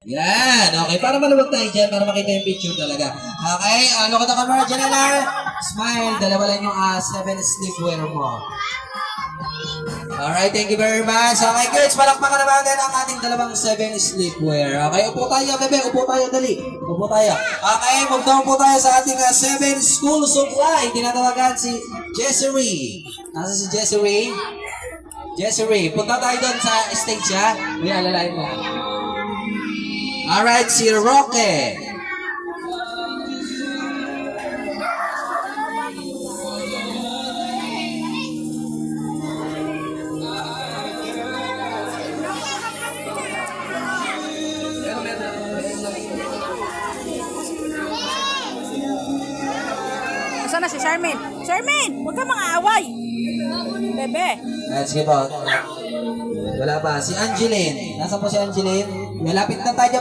Yan, okay. Para maluwag tayo dyan, para makita yung picture talaga. Okay, ano ka na camera dyan na? Smile, dalawa lang yung 7 sleepwear mo. Alright, thank you very much. Okay, kids, palakpakan naman din ang ating dalawang 7 sleepwear. Okay, upo tayo, bebe. Upo tayo, dali. Upo tayo. Okay, move down po tayo sa ating 7 school supply. Tinatawagan si Jessery. Nasa si Jessery? Jessery, punta tayo doon sa stage, ha? Uy, alalain mo. Alright, si Roque. Nasaan na si Charmaine? Charmaine, huwag ka mga away. Bebe. Sige po. Wala pa. Si Angeline. Nasaan po si Angeline? Malapit na tayo.